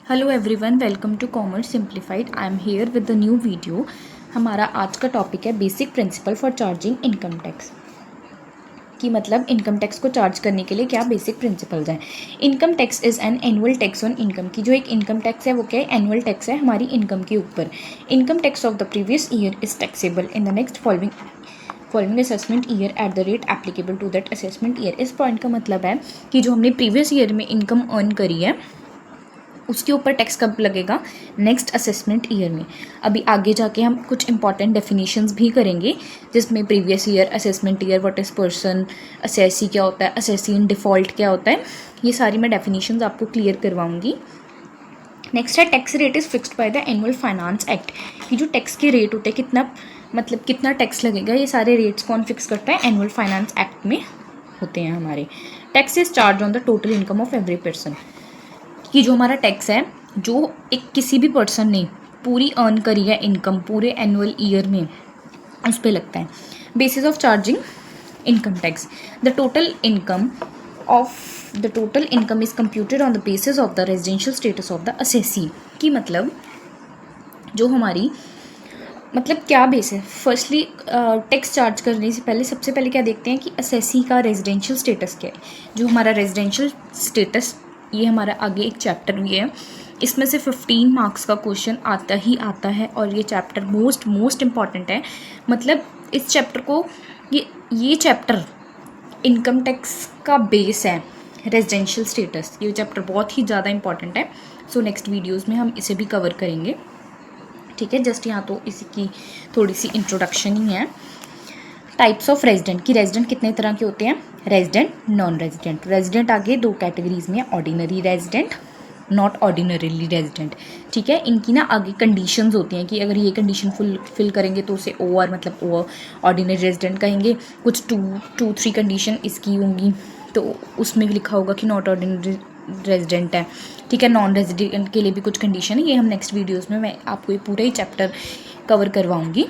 Hello everyone, welcome to commerce simplified. I am here with the new video. हमारा आज का topic है basic principle for charging income tax. कि मतलब income tax को charge करने के लिए क्या बेसिक प्रिंसिपल्स हैं। Income tax is an annual tax on income. की जो एक इनकम टैक्स है वो क्या है? एनुअल टैक्स है हमारी इनकम के ऊपर। Income tax of the previous year is taxable in the next following assessment year at the rate applicable to that assessment year. इस पॉइंट का मतलब है कि जो हमने प्रीवियस ईयर में इनकम अर्न करी है उसके ऊपर टैक्स कब लगेगा? नेक्स्ट असेसमेंट ईयर में। अभी आगे जाके हम कुछ इंपॉर्टेंट डेफिनेशंस भी करेंगे जिसमें previous year, assessment year, what is person, assessee क्या होता है, असेसी इन डिफ़ॉल्ट क्या होता है, ये सारी मैं डेफिनेशंस आपको क्लियर करवाऊंगी। नेक्स्ट है tax rate is fixed by the annual finance act. कि जो टैक्स के रेट होते हैं कितना टैक्स लगेगा, ये सारे रेट्स कौन फिक्स करता है? एनुअल फाइनेंस एक्ट में होते हैं हमारे। Tax is charge on the total income of every person. कि जो हमारा टैक्स है, जो एक किसी भी पर्सन ने पूरी अर्न करी है इनकम पूरे एनुअल ईयर में, उस पर लगता है। Basis of charging income tax, the total income is computed on the basis of the residential status of the assessee. की मतलब जो हमारी क्या बेस है? फर्स्टली टैक्स चार्ज करने से पहले सबसे पहले क्या देखते हैं कि असेसी का रेजिडेंशियल स्टेटस क्या है। जो हमारा रेजिडेंशियल स्टेटस, ये हमारा आगे एक चैप्टर भी है, इसमें से 15 मार्क्स का क्वेश्चन आता ही आता है और ये चैप्टर मोस्ट इम्पॉर्टेंट है। मतलब इस चैप्टर को ये चैप्टर इनकम टैक्स का बेस है, रेजिडेंशियल स्टेटस। ये चैप्टर बहुत ही ज़्यादा इंपॉर्टेंट है। सो नेक्स्ट वीडियोज़ में हम इसे भी कवर करेंगे, ठीक है। जस्ट यहाँ तो इसकी थोड़ी सी इंट्रोडक्शन ही है। टाइप्स ऑफ रेजिडेंट, की रेजिडेंट कितने तरह के होते हैं? Resident, non resident. रेजिडेंट आगे दो कैटेगरीज में, ordinary resident, not ordinarily resident, ठीक है। इनकी ना आगे कंडीशंस होती हैं कि अगर ये कंडीशन फुल करेंगे तो उसे ओवर ऑर्डिनरी रेजिडेंट कहेंगे। कुछ टू थ्री कंडीशन इसकी होंगी तो उसमें भी लिखा होगा कि नॉट ऑर्डिनरी रेजिडेंट है, ठीक है। नॉन रेजिडेंट के लिए भी कुछ कंडीशन है, ये हम नेक्स्ट वीडियोज़ में मैं आपको ये पूरा ही चैप्टर कवर करवाऊँगी,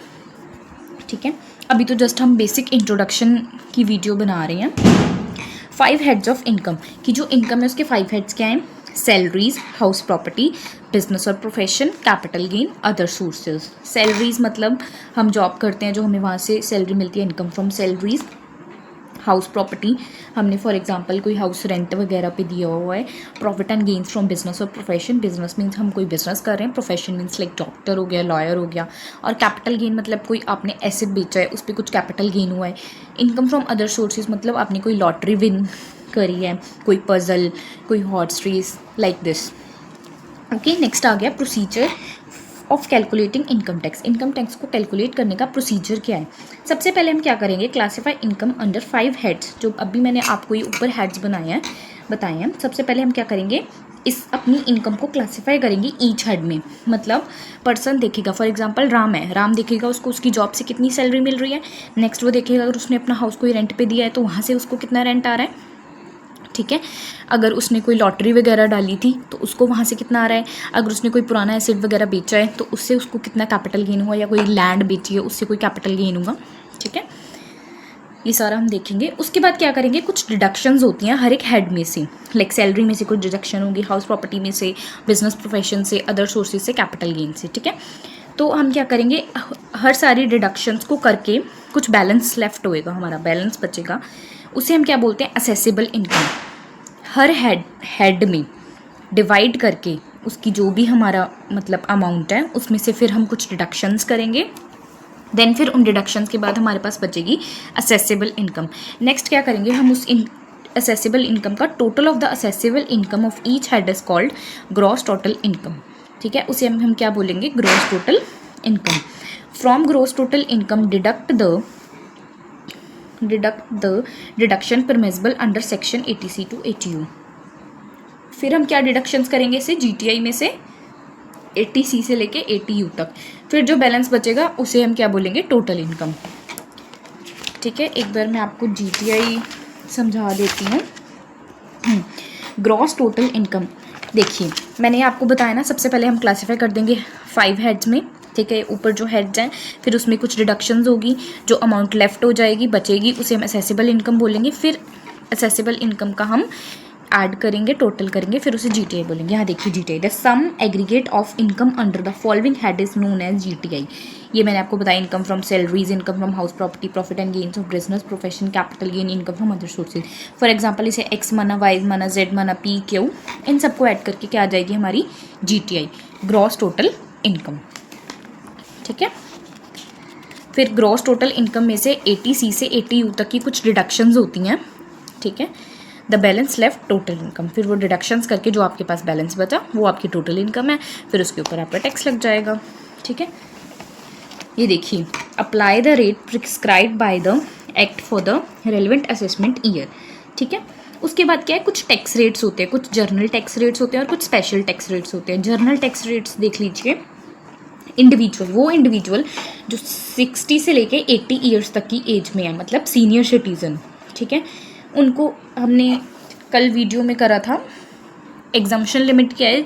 ठीक है। अभी तो जस्ट हम बेसिक इंट्रोडक्शन की वीडियो बना रहे हैं। 5 हेड्स ऑफ इनकम, की जो इनकम है उसके 5 हेड्स क्या हैं? सैलरीज, हाउस प्रॉपर्टी, बिजनेस और profession, capital gain, other sources. Salaries मतलब हम जॉब करते हैं, जो हमें वहाँ से सैलरी मिलती है, income from salaries. House property, हमने फॉर एग्जांपल कोई हाउस रेंट वगैरह पे दिया हुआ है। Profit and gains from business और प्रोफेशन, बिजनेस मीन्स हम कोई बिजनेस कर रहे हैं, प्रोफेशन मीन्स लाइक डॉक्टर हो गया, लॉयर हो गया। और कैपिटल गेन मतलब कोई आपने एसेट बेचा है, उस पर कुछ कैपिटल गेन हुआ है। इनकम फ्रॉम अदर सोर्सेज मतलब आपने कोई लॉटरी विन करी है, कोई पजल, कोई horse race, like this, okay. Next आ गया procedure of calculating income tax. Income tax को कैलकुलेट करने का प्रोसीजर क्या है? सबसे पहले हम क्या करेंगे? Classify income under 5 heads. जो अभी मैंने आपको ये ऊपर हेड्स बताए हैं। सबसे पहले हम क्या करेंगे? इस अपनी इनकम को क्लासीफाई करेंगे ईच हेड में। मतलब पर्सन देखेगा, फॉर एग्जांपल राम है, राम देखेगा उसको उसकी जॉब से कितनी सैलरी मिल रही है। नेक्स्ट वो देखेगा अगर उसने अपना हाउस कोई रेंट पे दिया है तो वहाँ से उसको कितना रेंट आ रहा है, ठीक है। अगर उसने कोई लॉटरी वगैरह डाली थी तो उसको वहाँ से कितना आ रहा है। अगर उसने कोई पुराना एसेट वगैरह बेचा है तो उससे उसको कितना कैपिटल गेन हुआ, या कोई लैंड बेची है उससे कोई कैपिटल गेन होगा, ठीक है। ये सारा हम देखेंगे। उसके बाद क्या करेंगे? कुछ डिडक्शंस होती हैं हर एक हेड में से, लाइक सैलरी में से कुछ डिडक्शन होगी, हाउस प्रॉपर्टी में से, बिजनेस प्रोफेशन से, अदर सोर्सेज से, कैपिटल गेन से, ठीक है। तो हम क्या करेंगे? हर सारी डिडक्शंस को करके कुछ बैलेंस लेफ्ट होएगा, हमारा बैलेंस बचेगा, उसे हम क्या बोलते हैं? Accessible income. हर हेड में डिवाइड करके उसकी जो भी हमारा अमाउंट है उसमें से फिर हम कुछ डिडक्शंस करेंगे। देन फिर उन डिडक्शंस के बाद हमारे पास बचेगी असेसिबल इनकम। नेक्स्ट क्या करेंगे? हम उस असेसिबल इनकम का total of the accessible income of each head is called gross total income, ठीक है। उसे हम क्या बोलेंगे? Gross total income. From gross total income deduct the deduction permissible under section 80C to 80U। फिर हम क्या डिडक्शंस करेंगे इसे? GTI में से 80C से लेके 80U तक। फिर जो बैलेंस बचेगा उसे हम क्या बोलेंगे? टोटल इनकम, ठीक है। एक बार मैं आपको GTI समझा देती हूँ। ग्रॉस टोटल इनकम, देखिए मैंने आपको बताया ना, सबसे पहले हम क्लासीफाई कर देंगे 5 हेड्स में, ठीक है। ऊपर जो हेड्स हैं फिर उसमें कुछ डिडक्शंस होगी, जो अमाउंट लेफ्ट हो जाएगी बचेगी उसे हम असेसिबल इनकम बोलेंगे। फिर असेसिबल इनकम का हम ऐड करेंगे, टोटल करेंगे, फिर उसे जीटीआई बोलेंगे। यहाँ देखिए GTI, the sum aggregate of income under the following head is known as GTI. ये मैंने आपको बताया, income from salaries, income from house property, profit and gains of business, profession, capital gain, income from other sources. For example इसे X माना, Y माना, Z माना, P Q, इन सबको ऐड करके क्या आ जाएगी हमारी जीटीआई, ग्रॉस टोटल इनकम। ठीक है, फिर ग्रॉस टोटल इनकम में से 80C से 80U तक की कुछ डिडक्शंस होती हैं। ठीक है, the balance left total income, फिर वो डिडक्शंस करके जो आपके पास बैलेंस बचा वो आपकी टोटल इनकम है, फिर उसके ऊपर आपका टैक्स लग जाएगा। ठीक है, ये देखिए, apply the rate prescribe by the act for the relevant assessment year. ठीक है, उसके बाद क्या है, कुछ टैक्स रेट्स होते हैं, कुछ जर्नल टैक्स रेट्स होते हैं और कुछ स्पेशल टैक्स रेट्स होते हैं। जर्नल टैक्स रेट्स देख लीजिए, इंडिविजुअल, वो इंडिविजुअल जो 60 से लेके 80 ईयर्स तक की एज में है, मतलब सीनियर सिटीज़न। ठीक है, उनको हमने कल वीडियो में करा था। एग्जाम्पशन लिमिट क्या है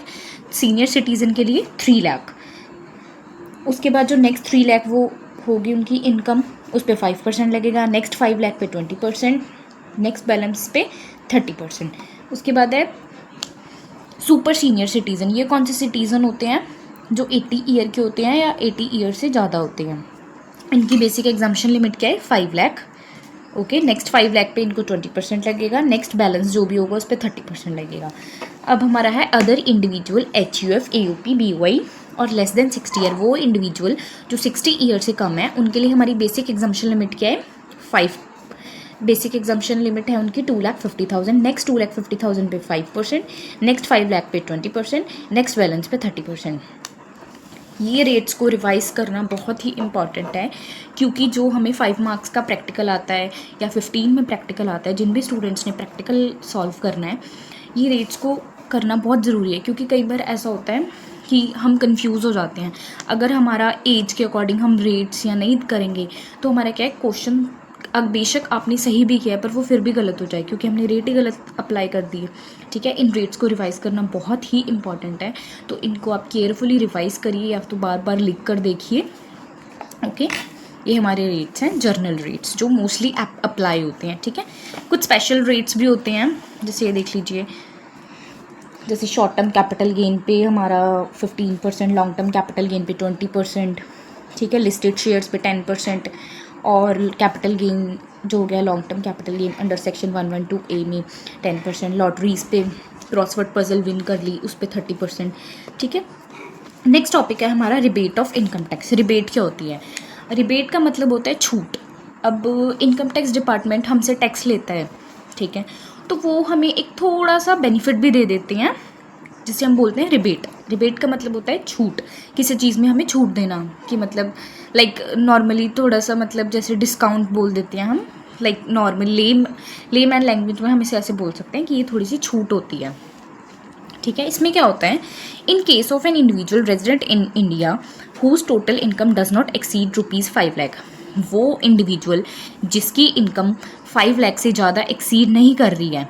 सीनियर सिटीज़न के लिए, 3 लाख। उसके बाद जो नेक्स्ट 3 लाख वो होगी उनकी इनकम, उस पर 5% लगेगा, नेक्स्ट 5 लाख पे 20%, नेक्स्ट बैलेंस पे 30%। उसके बाद है सुपर सीनियर सिटीज़न। ये कौन से सिटीज़न होते हैं, जो 80 ईयर के होते हैं या 80 ईयर से ज़्यादा होते हैं। इनकी बेसिक एग्जाम्पशन लिमिट क्या है, 5 लाख। ओके, नेक्स्ट 5 लाख पे इनको 20% लगेगा, नेक्स्ट बैलेंस जो भी होगा उस पर 30% लगेगा। अब हमारा है other individual, HUF, AOP, BOI और लेस देन 60 ईयर। वो इंडिविजुअल जो 60 ईयर से कम है उनके लिए हमारी बेसिक एग्जाम्पशन लिमिट क्या है, 5। बेसिक एग्जाम्पशन लिमिट है उनकी 2,50,000। नेक्स्ट 2,50,000 पे 5%, नेक्स्ट 5 लाख पे 20%, नेक्स्ट बैलेंस पे 30%। ये रेट्स को रिवाइज करना बहुत ही इंपॉर्टेंट है, क्योंकि जो हमें 5 मार्क्स का प्रैक्टिकल आता है या 15 में प्रैक्टिकल आता है, जिन भी स्टूडेंट्स ने प्रैक्टिकल सॉल्व करना है, ये रेट्स को करना बहुत ज़रूरी है। क्योंकि कई बार ऐसा होता है कि हम कंफ्यूज हो जाते हैं। अगर हमारा एज के अकॉर्डिंग हम रेट्स या नहीं करेंगे तो हमारा क्या है, क्वेश्चन अब बेशक आपने सही भी किया है पर वो फिर भी गलत हो जाए, क्योंकि हमने रेट ही गलत अप्लाई कर दिए। ठीक है, इन रेट्स को रिवाइज़ करना बहुत ही इंपॉर्टेंट है, तो इनको आप केयरफुली रिवाइज़ करिए या तो बार बार लिख कर देखिए। ओके, ये हमारे रेट्स हैं, जर्नल रेट्स जो मोस्टली अप्लाई होते हैं। ठीक है, कुछ स्पेशल रेट्स भी होते हैं, जैसे ये देख लीजिए, जैसे शॉर्ट टर्म कैपिटल गेन पे हमारा 15%, लॉन्ग टर्म कैपिटल गेन पे 20%। ठीक है, लिस्टेड शेयर्स पे 10%, और कैपिटल गेन जो हो गया long term capital gain under section 112A में 10%। लॉटरीज पे क्रॉसवर्ड पजल विन कर ली उस पर 30%। ठीक है, नेक्स्ट टॉपिक है हमारा rebate of income tax. Rebate क्या होती है, रिबेट का मतलब होता है छूट। अब इनकम टैक्स डिपार्टमेंट हमसे टैक्स लेता है, ठीक है, तो वो हमें एक थोड़ा सा बेनिफिट भी दे देते हैं, जिसे हम बोलते हैं रिबेट। रिबेट का मतलब होता है छूट, किसी चीज़ में हमें छूट देना, कि मतलब लाइक नॉर्मली थोड़ा सा मतलब जैसे डिस्काउंट बोल देते हैं हम, लाइक नॉर्मल लेमैन लैंग्वेज में हम इसे ऐसे बोल सकते हैं कि ये थोड़ी सी छूट होती है। ठीक है, इसमें क्या होता है, in case of an individual resident in India whose total income does not exceed ₹5 lakh, वो इंडिविजुअल जिसकी इनकम 5 लाख से ज़्यादा एक्सीड नहीं कर रही है,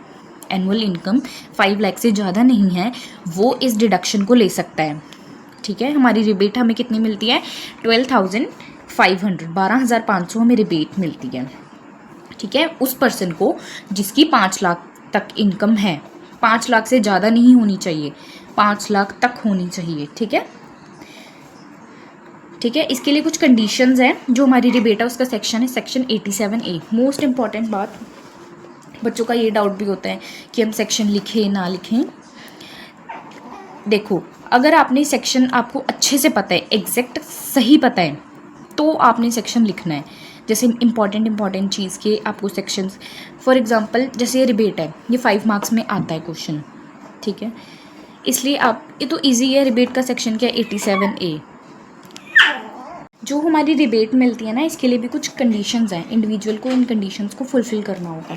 एनुअल इनकम 5 लाख से ज़्यादा नहीं है, वो इस डिडक्शन को ले सकता है। ठीक है, हमारी रिबेट हमें कितनी मिलती है, 12,500, 12,500 हमें रिबेट मिलती है। ठीक है, उस पर्सन को जिसकी 5 लाख तक इनकम है, 5 लाख से ज़्यादा नहीं होनी चाहिए, 5 लाख तक होनी चाहिए। ठीक है, ठीक है, इसके लिए कुछ कंडीशंस हैं। जो हमारी रिबेट है उसका सेक्शन है सेक्शन 87A। मोस्ट इंपॉर्टेंट बात, बच्चों का ये डाउट भी होता है कि हम सेक्शन लिखें ना लिखें। देखो, अगर आपने सेक्शन आपको अच्छे से पता है, एग्जैक्ट सही पता है, तो आपने सेक्शन लिखना है। जैसे इंपॉर्टेंट चीज़ के आपको सेक्शंस, फॉर एग्जांपल जैसे ये रिबेट है, ये 5 मार्क्स में आता है क्वेश्चन। ठीक है, इसलिए आप, ये तो इजी है। रिबेट का सेक्शन क्या है, 87A। जो हमारी रिबेट मिलती है ना, इसके लिए भी कुछ कंडीशंस हैं, इंडिविजुअल को इन कंडीशंस को फुलफिल करना होगा।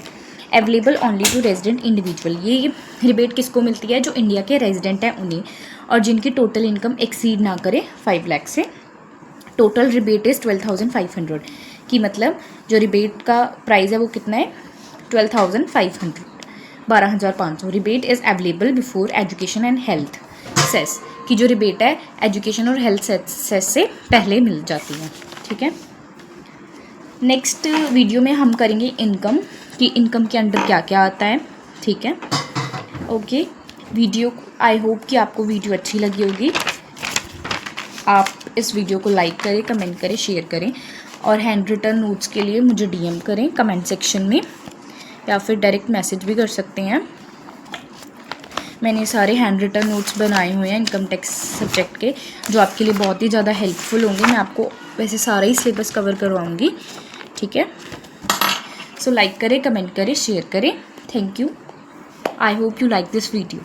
Available only to resident individual, ये रिबेट किसको मिलती है, जो इंडिया के रेजिडेंट हैं उन्हें, और जिनकी टोटल इनकम एक्सीड ना करे 5 लाख से। टोटल रिबेट इज़ 12,500, की मतलब जो रिबेट का प्राइस है वो कितना है, 12,500, 12,500। Rebate is available before education and health cess, की जो रिबेट है एजुकेशन और हेल्थ सेस से पहले मिल जाती है। ठीक है, नेक्स्ट वीडियो में हम करेंगे इनकम, कि इनकम के अंडर क्या क्या आता है। ठीक है, ओके वीडियो, आई होप कि आपको वीडियो अच्छी लगी होगी। आप इस वीडियो को लाइक करें, कमेंट करें, शेयर करें और हैंड रिटन नोट्स के लिए मुझे डीएम करें कमेंट सेक्शन में, या फिर डायरेक्ट मैसेज भी कर सकते हैं। मैंने सारे हैंड रिटन नोट्स बनाए हुए हैं इनकम टैक्स सब्जेक्ट के, जो आपके लिए बहुत ही ज़्यादा हेल्पफुल होंगे। मैं आपको वैसे सारा ही सिलेबस कवर करवाऊँगी, ठीक है। सो लाइक करें, कमेंट करें, शेयर करें। Thank you. I hope you like this video.